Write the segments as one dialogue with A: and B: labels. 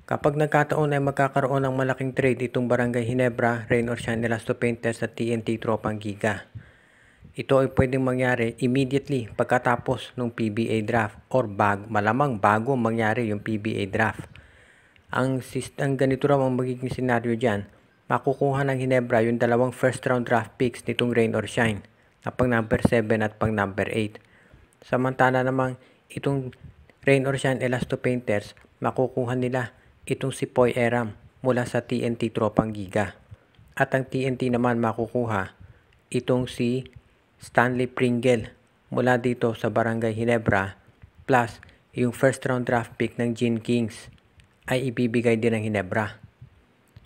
A: Kapag nagkataon ay magkakaroon ng malaking trade itong Barangay Ginebra, Rain or Shine Elasto Painters at TNT Tropang Giga. Ito ay pwedeng mangyari immediately pagkatapos ng PBA draft or malamang bago mangyari yung PBA draft. Ang ganito raw ang magiging senaryo dyan, makukuha ng Ginebra yung dalawang first round draft picks nitong Rain or Shine na pang number 7 at pang number 8. Samantala namang itong Rain or Shine Elasto Painters, makukuha nila itong si Poy Eram mula sa TNT Tropang Giga. At ang TNT naman makukuha itong si Stanley Pringle mula dito sa Barangay Ginebra, plus yung first round draft pick ng Gene Kings ay ibibigay din ng Ginebra.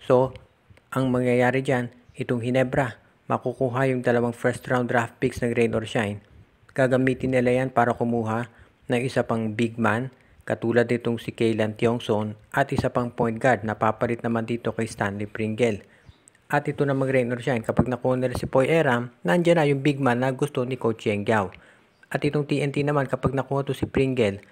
A: So, ang mangyayari dyan, itong Ginebra, makukuha yung dalawang first round draft picks ng Rain or Shine. Gagamitin nila yan para kumuha ng isa pang big man, katulad nitong si Kaylan Tiongson, at isa pang point guard na papalit naman dito kay Stanley Pringle. At ito namang Rain or Shine, kapag nakuha nila si Poy Eram, nandiyan na yung big man na gusto ni Coach Yeng Giao. At itong TNT naman, kapag nakuha to si Pringle,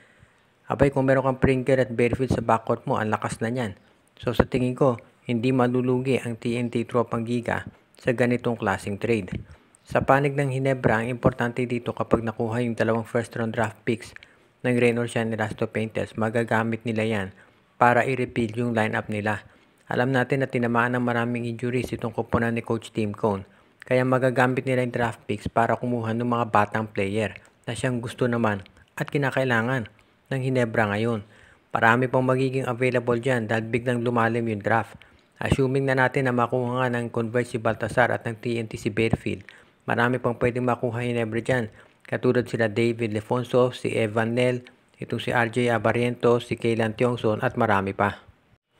A: abay kung meron kang Pringle at Barefield sa backcourt mo, ang lakas na yan. So sa tingin ko, hindi malulugi ang TNT Tropang Giga sa ganitong klaseng trade. Sa panig ng Ginebra, ang importante dito kapag nakuha yung dalawang first round draft picks ng Rain or Shine Elasto Painters, magagamit nila yan para i-rebuild yung lineup nila. Alam natin na tinamaan ng maraming injuries itong koponan ni Coach Tim Cone, kaya magagamit nila yung draft picks para kumuha ng mga batang player na siyang gusto naman at kinakailangan ng Ginebra ngayon. Parami pang magiging available dyan dahil biglang lumalim yung draft. Assuming na natin na makuha nga ng Converge si Baltasar at ng TNT si Barefield, marami pang pwedeng makuha Ginebra dyan. Katulad sila David Lefonso, si Evan Nel, itong si RJ Abarientos, si Kaylan Tiongson at marami pa.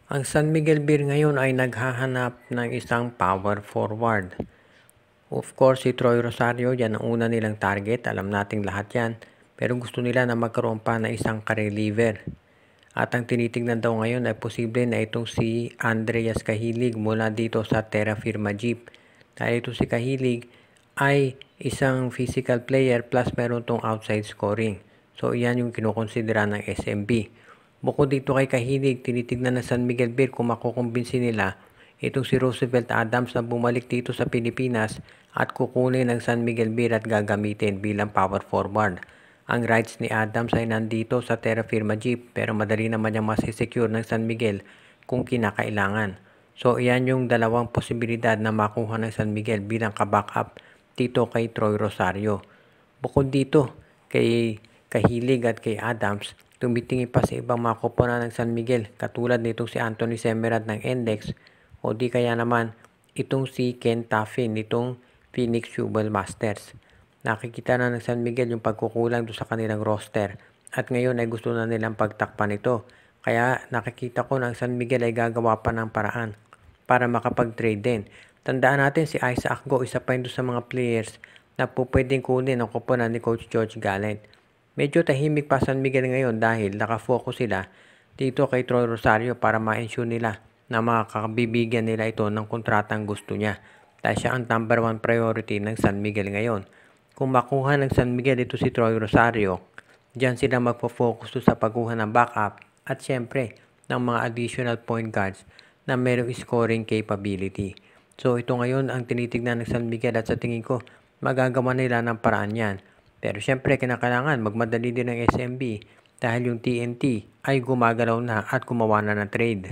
A: Ang San Miguel Beer ngayon ay naghahanap ng isang power forward. Of course, si Troy Rosario, yan ang una nilang target. Alam nating lahat yan. Pero gusto nila na magkaroon pa ng isang ka-reliever. At ang tinitingnan daw ngayon ay posible na itong si Andreas Cahilig mula dito sa Terra Firma Jeep. Dahil ito si Cahilig ay isang physical player plus meron tong outside scoring. So, iyan yung kinukonsidera ng SMB. Bukod dito kay Cahilig, tinitignan ng San Miguel Beer kung makukumbinsi nila itong si Roosevelt Adams na bumalik dito sa Pilipinas at kukunin ng San Miguel Beer at gagamitin bilang power forward. Ang rights ni Adams ay nandito sa Terra Firma Jeep pero madali naman niyang masisecure ng San Miguel kung kinakailangan. So, iyan yung dalawang posibilidad na makuha ng San Miguel bilang ka-backup dito kay Troy Rosario. Bukod dito kay Cahilig at kay Adams, tumitingin pa sa ibang mga koponan ng San Miguel katulad nitong si Anthony Semerat ng Index o di kaya naman itong si Ken Taffin nitong Phoenix Jubel Masters. Nakikita na ng San Miguel yung pagkukulang doon sa kanilang roster at ngayon ay gusto na nilang pagtakpan ito. Kaya nakikita ko na ang San Miguel ay gagawa pa ng paraan para makapag-trade din. Tandaan natin si Isaac Go, isa pa ito sa mga players na po pwedeng kunin ang koponan ni Coach George Gallant. Medyo tahimik pa San Miguel ngayon dahil nakafocus sila dito kay Troy Rosario para ma-ensure nila na makakabibigyan nila ito ng kontratang gusto niya. Dahil siya ang number 1 priority ng San Miguel ngayon. Kung makuha ng San Miguel ito si Troy Rosario, diyan sila magpo-focus sa pagkuha ng backup at syempre ng mga additional point guards na mayroong scoring capability. So ito ngayon ang tinitignan ng San Miguel at sa tingin ko magagawa nila ng paraan yan. Pero syempre kinakailangan magmadali din ng SMB dahil yung TNT ay gumagalaw na at gumawa na ng trade.